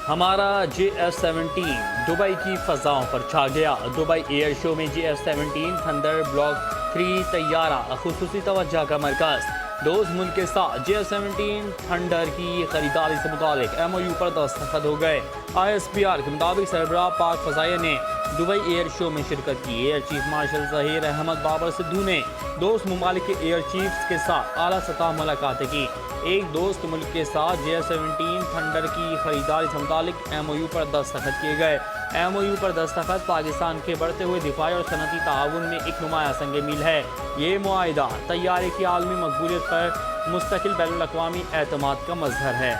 हमारा JF-17 Dubai की फ़ज़ाओं पर छा गया। दुबई एयर शो में JF-17 थंडर ब्लॉक 3 तैयारा ख़ुसूसी तवज्जो का मरकज़। दोस्त मुल्क के साथ JF-17 थंडर की खरीदारी से मुतालिक MOU पर दस्तखत हो गए। ISPR के मुताबिक सरबराह पाक फ़ज़ाइया ने दुबई एयर शो में शिरकत की। Air chief marshal Zaheer Ahmed Babar Sidhu ने दोस्त ममालिक के एयर चीफ्स के साथ आला सतह मुलाकातें की। एक दोस्त मुल्क के साथ JF-17 थंडर की खरीदारी से मुतालिक MOU पर दस्तखत किए गए। MOU पर दस्तखत पाकिस्तान के बढ़ते हुए दिफाई और सनती ताउन में एक नुमाया संग मील है। ये मुआहिदा तैयारे की आलमी मकबूलियत पर मुस्तकिल बैनुल अक़वामी एतमाद का मज़हर है।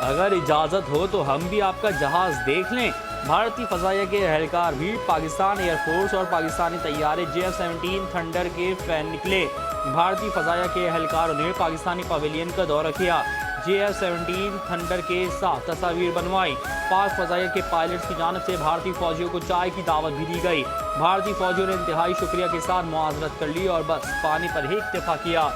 अगर इजाज़त हो तो हम भी आपका जहाज़ देख लें। भारतीय फ़ज़ाइया के एहलकार भी पाकिस्तान एयरफोर्स और पाकिस्तानी तैयारे JF-17 थंडर के फ़ैन निकले। भारतीय फ़ज़ाइया के एहलकारों ने पाकिस्तानी पवेलियन का दौरा किया, JF-17 थंडर के साथ तस्वीर बनवाई। पाक फ़ज़ाइया के पायलट्स की जानिब से भारतीय फ़ौजियों को चाय की दावत भी दी गई। भारतीय फ़ौजियों ने इंतहाई शुक्रिया के साथ मुआज़रत कर ली और बस पानी पर ही इक्तफ़ा किया।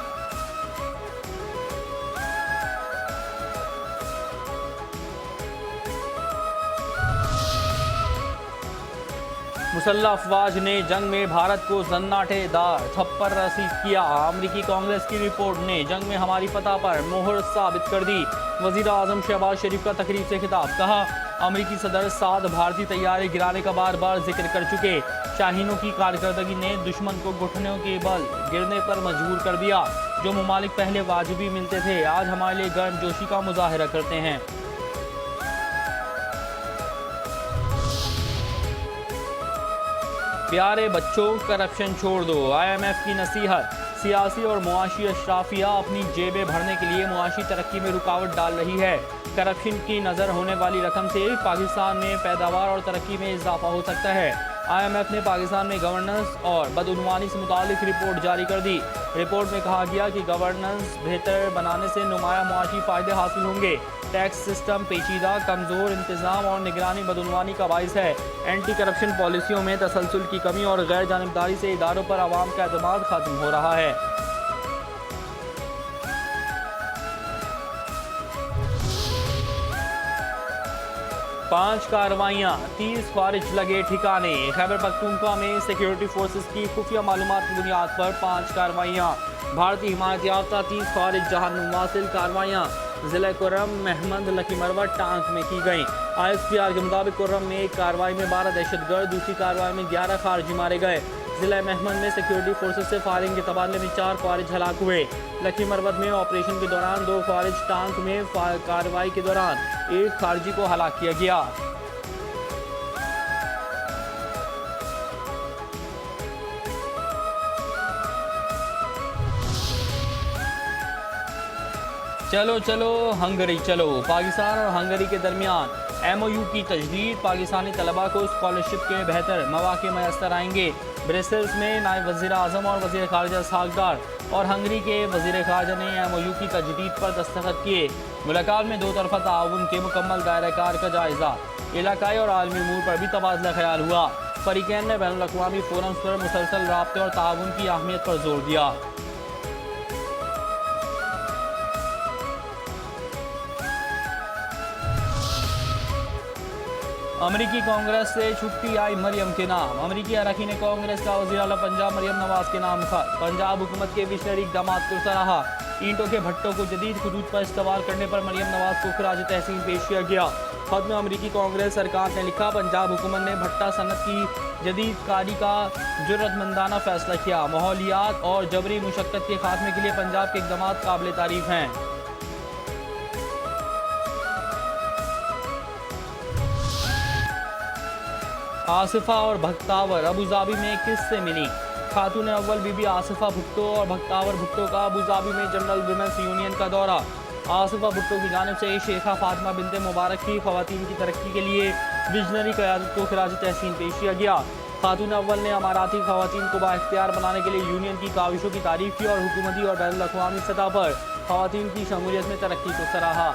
मुसल्लह अफवाज ने जंग में भारत को सन्नाटेदार थप्पड़ रसीद किया। अमरीकी कांग्रेस की रिपोर्ट ने जंग में हमारी फतह पर मोहर साबित कर दी। वज़ीर आज़म शहबाज शरीफ का तकरीब से खिताब, कहा अमरीकी सदर साद भारतीय तैयारे गिराने का बार बार जिक्र कर चुके। शाहीनों की कारकर्दगी ने दुश्मन को घुटनों के बल गिरने पर मजबूर कर दिया। जो ममालिक पहले वाजिबी मिलते थे आज हमारे लिए गर्मजोशी का मुजाहरा करते हैं। प्यारे बच्चों, करप्शन छोड़ दो। IMF की नसीहत, सियासी और मुआशी अशराफिया अपनी जेबें भरने के लिए मुआशी तरक्की में रुकावट डाल रही है। करप्शन की नज़र होने वाली रकम से पाकिस्तान में पैदावार और तरक्की में इजाफा हो सकता है। IMF ने पाकिस्तान में गवर्नेंस और बदउनवानी से मुतालिक रिपोर्ट जारी कर दी। रिपोर्ट में कहा गया कि गवर्नेंस बेहतर बनाने से नुमाया मुआशी फ़ायदे हासिल होंगे। टैक्स सिस्टम पेचीदा, कमज़ोर इंतज़ाम और निगरानी बदउनवानी का बाइस है। एंटी करप्शन पॉलिसियों में तसलसल की कमी और गैर जानिबदारी से इदारों पर आवाम का एतमाद खत्म हो रहा है। पांच कार्रवाइयाँ, 30 ख्वारिज लगे ठिकाने। खैबर पख्तूनख्वा में सिक्योरिटी फोर्सेस की खुफिया मालूमात की बुनियाद पर 5 कार्रवाइयाँ। भारतीय हिमायत याफ्ता 30 ख्वारिज जहां वासिल कार्रवाइयाँ ज़िला कुर्रम, महमद, लकी मरवत, टांक में की गई। ISPR के मुताबिक कुर्रम में एक कार्रवाई में 12 दहशतगर्द, दूसरी कार्रवाई में 11 खारजी मारे गए। ज़िला महमद में सिक्योरिटी फोर्सेस से फायरिंग के तबादले में 4 ख्वारिज हलाक हुए। लकी मरवत में ऑपरेशन के दौरान 2 ख्वारिज, टांक में कार्रवाई के दौरान 1 खारजी को हलाक किया गया। चलो चलो हंगरी चलो। पाकिस्तान और हंगरी के दरमियान MOU की तजदीद, पाकिस्तानी तलबा को स्कॉलरशिप के बेहतर मौके मैसर आएंगे। ब्रसेल्स में नायब वज़ीर आज़म और वज़ीर ख़ारिजा सागदार और हंगरी के वज़ीर ख़ारिजा ने MOU की तजदीद पर दस्तखत किए। मुलाकात में दो तरफ़ा ताउन के मुकम्मल दायरा-कार का जायज़ा, इलाकाई और आलमी अमूर पर भी तबादला ख्याल हुआ। फ़रीक़ैन ने बैनुल अक़वामी फ़ोरम्स पर मुसलसल राब्ते और ताउन की अहमियत पर जोर दिया। अमरीकी कांग्रेस से छुट्टी आई मरियम के नाम। अमरीकी अरकान कांग्रेस का वज़ीर आला पंजाब मरियम नवाज के नाम खत। पंजाब हुकूमत के विशनरी इक़दामात को सराहा। ईंटों के भट्टों को जदीद खुदूद पर इस्तेमाल करने पर मरियम नवाज को खराज तहसीन पेश किया गया। खत में अमरीकी कांग्रेस सरकार ने लिखा, पंजाब हुकूमत ने भट्टा सनत की जदीद कारी का जुर्रतमंदाना फैसला किया। माहौलियात और जबरी मुशक्कत के खात्मे के लिए पंजाब के इक़दामात काबिल तारीफ हैं। आसिफा और भक्तावर अबूधाबी में किससे मिली? खातून अव्वल बीबी आसिफा भुट्टो और भक्तावर भुट्टो का अबूधाबी में जनरल वुमेन्स यूनियन का दौरा। आसिफा भुट्टो की जानिब से शेखा फातिमा बिनते मुबारक की ख़वातीन की तरक्की के लिए विजनरी क़यादत को खिराज तहसीन पेश किया गया। खातून अव्वल ने अमाराती ख़वातीन को बाइख्तियार बनाने के लिए यूनियन की काविशों की तारीफ की और हुकूमती और बैनुल अक़वामी सतह पर ख़वातीन की शमूलियत में तरक्की को सराहा।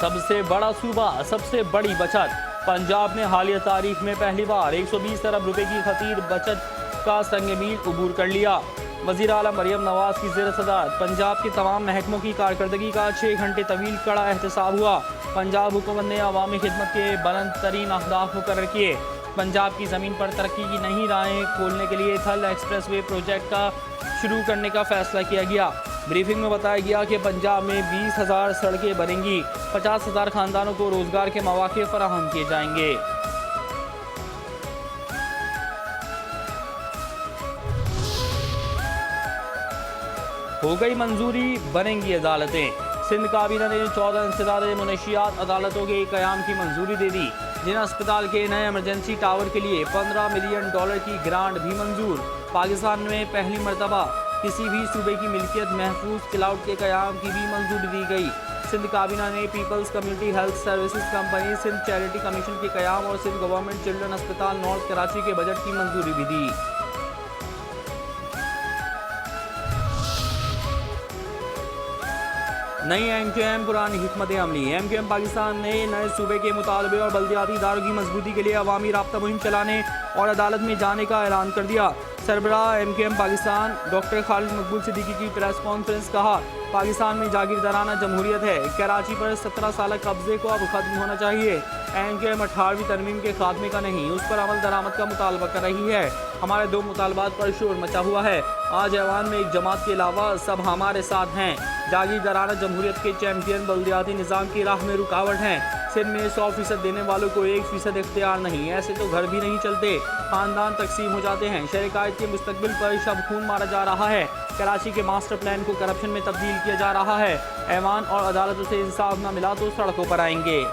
सबसे बड़ा सूबा, सबसे बड़ी बचत। पंजाब में हालिया तारीख में पहली बार 120 अरब रुपए की खतीर बचत का संग मील अबूर कर लिया। वज़ीर आला मरियम नवाज की ज़ेर सदारत पंजाब के तमाम महकमों की कारकर्दगी का 6 घंटे तवील कड़ा एहतसाब हुआ। पंजाब हुकूमत ने अवामी खिदमत के बुलंद तरीन अहदाफ मुकर्रर किए। पंजाब की ज़मीन पर तरक्की की नई राहें खोलने के लिए थल एक्सप्रेसवे प्रोजेक्ट का शुरू करने का फैसला किया गया। ब्रीफिंग में बताया गया कि पंजाब में 20,000 सड़कें बनेंगी, 50,000 खानदानों को रोज़गार के मौके फराहम किए जाएंगे। हो गई मंजूरी, बनेंगी अदालतें। सिंध काबीना ने 14 इंसदादे मुनशियात अदालतों के क़याम की मंजूरी दे दी। जिना अस्पताल के नए इमरजेंसी टावर के लिए $15 मिलियन की ग्रांट भी मंजूर। पाकिस्तान में पहली मरतबा किसी भी सूबे की मिल्कियत महफूज क्लाउड के क़याम की भी मंजूरी दी गई। सिंध काबीना ने peoples community health services company, Sindh charity commission के क़याम और सिंध गवर्नमेंट चिल्ड्रन अस्पताल नॉर्थ कराची के बजट की मंजूरी भी दी। नई MQM पुरानी हिकमत अमली। MQM पाकिस्तान ने नए सूबे के मुतालबे और बल्दियाती इदारों की मजबूती के लिए अवामी राब्ता मुहिम चलाने और अदालत में जाने का ऐलान कर दिया। सरबराह MQM पाकिस्तान डॉक्टर खालिद मकबूल सिद्दीकी की प्रेस कॉन्फ्रेंस कहा, पाकिस्तान में जागीरदाराना जमहूरियत है। कराची पर 17 साल कब्जे को अब खत्म होना चाहिए। MQM 18वीं तरमीम के खात्मे का नहीं, उस पर अमल दरामद का मुतालबा कर रही है। हमारे 2 मुतालबात पर शोर मचा हुआ है। आज ऐवान में एक जमात के अलावा सब हमारे साथ हैं। जागीरदाराना जमहूरियत के चैंपियन बल्दियाती निज़ाम की राह में रुकावट हैं। सिंध में 100% देने वालों को 1% इख्तियार नहीं। ऐसे तो घर भी नहीं चलते, खानदान तकसीम हो जाते हैं। शहर के मुस्तकबिल पर शब खून मारा जा रहा है। कराची के मास्टर प्लान को करप्शन में तब्दील किया जा रहा है। ऐवान और अदालतों से इंसाफ न मिला तो सड़कों पर आएंगे।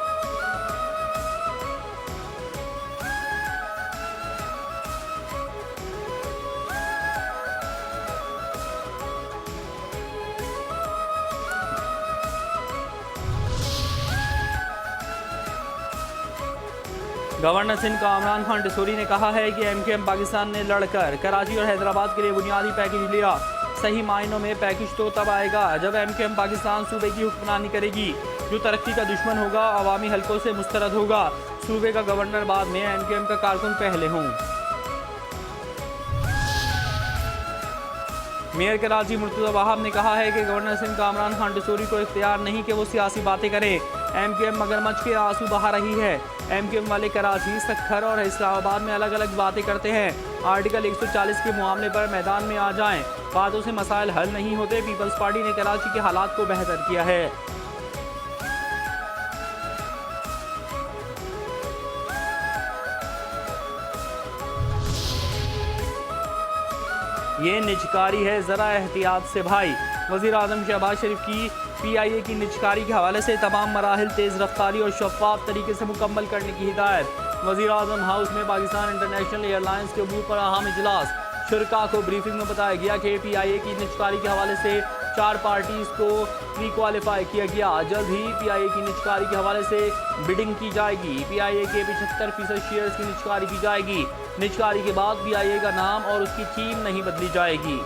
गवर्नर सिंध कामरान खान टिसोरी ने कहा है कि MQM पाकिस्तान ने लड़कर कराची और हैदराबाद के लिए बुनियादी पैकेज लिया। सही मायनों में पैकेज तो तब आएगा जब MQM पाकिस्तान सूबे की हुक्मरानी करेगी। जो तरक्की का दुश्मन होगा अवामी हलकों से मुस्तरद होगा। सूबे का गवर्नर बाद में, MQM का कारकुन पहले हों। मेयर कराची मुर्तज़ा वहाब ने कहा है कि गवर्नर सिंध कामरान खान टिसोरी को इख्तियार नहीं कि वो सियासी बातें करें। MQM मगरमच्छ के आंसू बहा रही है। MQM वाले कराची, सखर और इस्लामाबाद में अलग अलग बातें करते हैं। आर्टिकल 140 के मामले पर मैदान में आ जाएं। बातों से मसाइल हल नहीं होते। पीपल्स पार्टी ने कराची के हालात को बेहतर किया है। ये निजकारी है, ज़रा एहतियात से भाई। वज़ीर आज़म शहबाज शरीफ की PIA की निजकारी के हवाले से तमाम मराहिल तेज़ रफ्तारी और शफाफ तरीके से मुकम्मल करने की हिदायत। वज़ीर आज़म हाउस में पाकिस्तान इंटरनेशनल एयरलाइंस के अबूर पर अहम इजलास। शुरका को ब्रीफिंग में बताया गया कि PIA की निजकारी के हवाले से 4 पार्टीज़ को प्री क्वालिफाई किया गया। जल्द ही PIA की निजकारी के हवाले से बिडिंग की जाएगी। PIA के 75% शेयर्स की निजकारी की जाएगी। निजकारी के बाद PIA का नाम और उसकी थीम नहीं बदली जाएगी।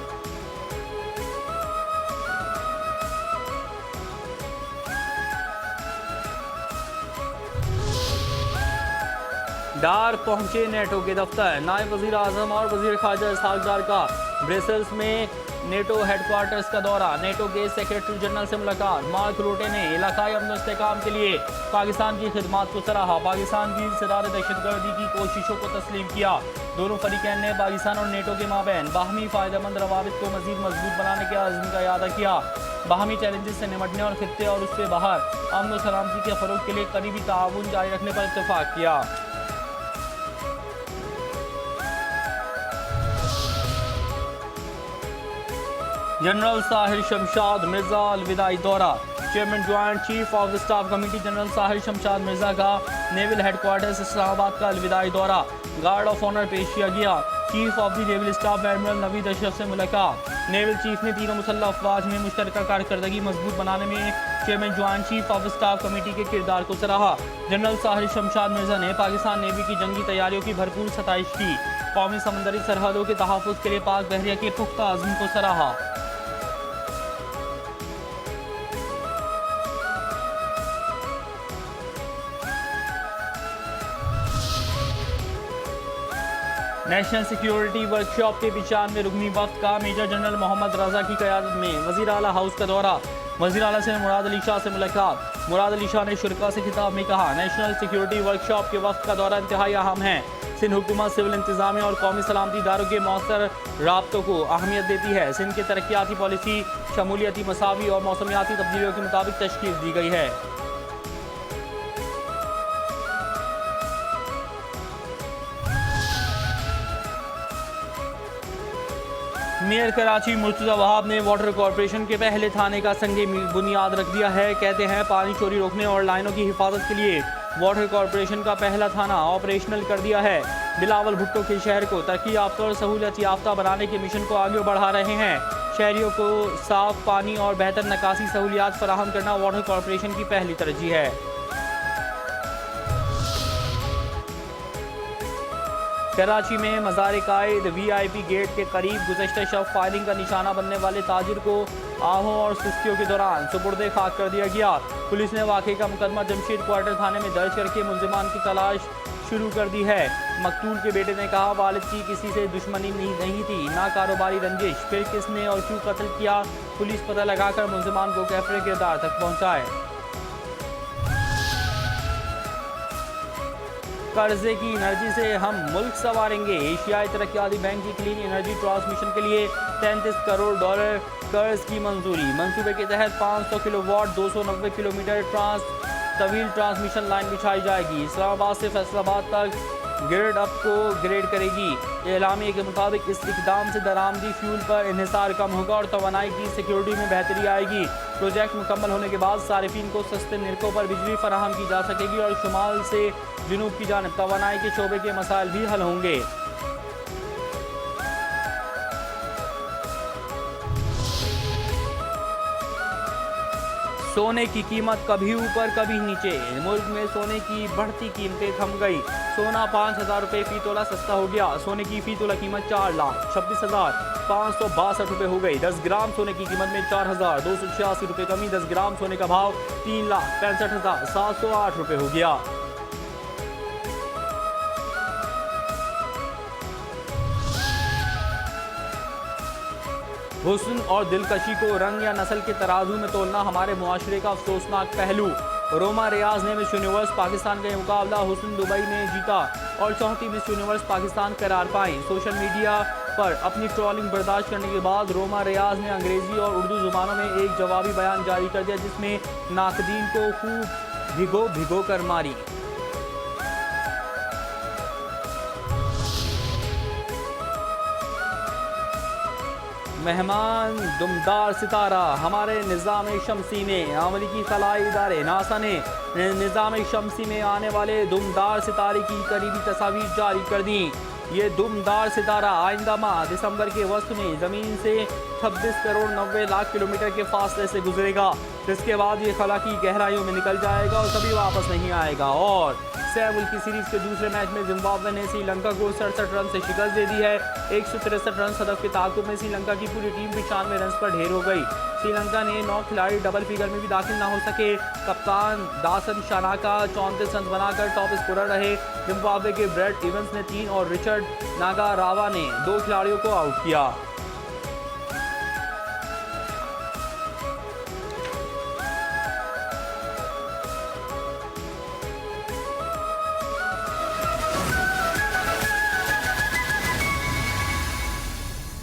डार पहुंचे नेटो के दफ्तर। नायब वज़ीर आज़म और वज़ीर ख़ारजा इसहाक़ डार का ब्रसेल्स में नेटो हेडक्वार्टर्स का दौरा। नेटो के सेक्रेटरी जनरल से मुलाकात। मार्क रूटे ने इलाकाई अमन इस्तेहकाम के लिए पाकिस्तान की खिदमात को सराहा। पाकिस्तान की सदार दहशतगर्दी की कोशिशों को तस्लीम किया। दोनों फरीकैन ने पाकिस्तान और नेटो के माबैन बाहमी फ़ायदेमंद रवाबित को मज़ीद मजबूत बनाने के आज़म का इरादा किया। बाहमी चैलेंजेस से निमटने और खित्ते और उससे बाहर अमन और सलामती के फ़रोग के लिए करीबी ताउन जारी रखने पर इत्तफ़ाक़ किया। जनरल साहिर शमशाद मिर्जा अलविदाई दौरा। Chairman joint chief of staff committee general Sahir Shamshad Mirza का नेवल हेडक्वार्टर्स इस्लामाबाद का अलविदाई दौरा। गार्ड ऑफ ऑनर पेश किया गया। Chief of the naval staff admiral Naveed Ashraf से मुलाकात। नेवल चीफ ने तीनों मुसल्लह अफवाज में मुश्तरका कारकर्दगी मजबूत बनाने में chairman joint chief of staff committee के किरदार को सराहा। जनरल साहिर शमशाद मिर्जा ने पाकिस्तान नेवी की जंगी तैयारियों की भरपूर सताइश की। कौमी समंदरी सरहदों के तहफ़्फ़ुज़ के लिए पाक बहरिया के पुख्ता अज़्म को सराहा। नेशनल सिक्योरिटी वर्कशॉप के 95वें रुकनी वक्त का मेजर जनरल मोहम्मद रजा की क़यादत में वज़ीर आला हाउस का दौरा। वज़ीर आला से मुराद अली शाह से मुलाकात। मुराद अली शाह ने शुरका से खिताब में कहा, नेशनल सिक्योरिटी वर्कशॉप के वक्त का दौरा इंतहाई अहम है। सिंध हुकूमत सिविल इंतजामिया और कौमी सलामती इदारों के मौसर राब्तों को अहमियत देती है। सिंध की तरक्याती पॉलिसी शमूलियती मसावी और मौसमियाती तब्दीलियों के मुताबिक तशकील दी गई है। मेयर कराची मुर्तज़ा वहाब ने वाटर कॉरपोरेशन के पहले थाने का संगे बुनियाद रख दिया है। कहते हैं पानी चोरी रोकने और लाइनों की हिफाजत के लिए वाटर कॉरपोरेशन का पहला थाना ऑपरेशनल कर दिया है। बिलावल भुट्टो के शहर को तरक्की याफ्ता और सहूलियत याफ्ता बनाने के मिशन को आगे बढ़ा रहे हैं। शहरियों को साफ पानी और बेहतर निकासी सहूलियात फराहम करना वाटर कॉरपोरेशन की पहली तरजीह है। कराची में मज़ार कायद VIP गेट के करीब गुज़श्ता शब फायरिंग का निशाना बनने वाले ताजिर को आहों और सुस्तियों के दौरान सुपुर्दे खाक कर दिया गया। पुलिस ने वाक़े का मुकदमा जमशेद क्वार्टर थाने में दर्ज करके मुल्ज़िमान की तलाश शुरू कर दी है। मकतूल के बेटे ने कहा, वालिद की किसी से दुश्मनी नहीं थी, ना कारोबारी रंजिश, फिर किसने और क्यों कत्ल किया, पुलिस पता लगाकर मुल्ज़िमान को कैफरे किरदार तक पहुँचाए। कर्जे की एनर्जी से हम मुल्क संवारेंगे। एशियाई तरक्याती बैंक की क्लीन एनर्जी ट्रांसमिशन के लिए $33 करोड़ कर्ज की मंजूरी। मंसूबे के तहत 500 किलोवाट 290 किलोमीटर तवील ट्रांसमिशन लाइन बिछाई जाएगी। इस्लामाबाद से फैसलाबाद तक ग्रिड अप को ग्रेड करेगी। एलामिया के मुताबिक इस इकदाम से दरामदी फ्यूल पर इन्हिसार कम होगा और तवानाई की सिक्योरिटी में बेहतरी आएगी। प्रोजेक्ट मुकम्मल होने के बाद सारिफीन को सस्ते निर्खों पर बिजली फराहम की जा सकेगी और शुमाल से जुनूब की जानिब तवानाई के शोबे के मसाइल भी हल होंगे। सोने की कीमत कभी ऊपर कभी नीचे। मुल्क में सोने की बढ़ती कीमतें थम गई। सोना 5,000 रुपये फी तोला सस्ता हो गया। सोने की फी तोला कीमत 4,26,562 रुपये हो गई। 10 ग्राम सोने की कीमत में 4,286 रुपये कमी। 10 ग्राम सोने का भाव 3,65,708 रुपये हो गया। हुस्न और दिलकशी को रंग या नस्ल के तराजू में तोलना हमारे मुआशरे का अफसोसनाक पहलू। रोमा रियाज ने मिस यूनिवर्स पाकिस्तान का मुकाबला हुस्न दुबई में जीता और चौथी मिस यूनिवर्स पाकिस्तान करार पाई। सोशल मीडिया पर अपनी ट्रोलिंग बर्दाश्त करने के बाद रोमा रियाज ने अंग्रेजी और उर्दू जुबानों में एक जवाबी बयान जारी कर दिया, जिसमें नाकदीन को खूब भिगो भिगो कर मारी। मेहमान दुमदार सितारा हमारे निज़ाम शमसी में। अमरीकी खलाई इदारे नासा ने निज़ाम शमसी में आने वाले दुमदार सितारे की करीबी तस्वीर जारी कर दी। ये दुमदार सितारा आइंदा माह दिसंबर के वस्त में ज़मीन से 26 करोड़ 90 लाख किलोमीटर के फासले से गुजरेगा, जिसके बाद ये खला की गहराइयों में निकल जाएगा और कभी वापस नहीं आएगा। और 6 मुल्की सीरीज के दूसरे मैच में जिम्बाब्वे ने श्रीलंका को 67 रन से शिकस्त दे दी है। 163 रन हदफ के ताकुब में श्रीलंका की पूरी टीम 95 रन पर ढेर हो गई। श्रीलंका ने 9 खिलाड़ी डबल फिगर में भी दाखिल ना हो सके। कप्तान दासन शानाका 34 रन बनाकर टॉप स्कोरर रहे। जिम्बाब्वे के ब्रेड इवंस ने 3 और रिचर्ड नागारावा ने 2 खिलाड़ियों को आउट किया।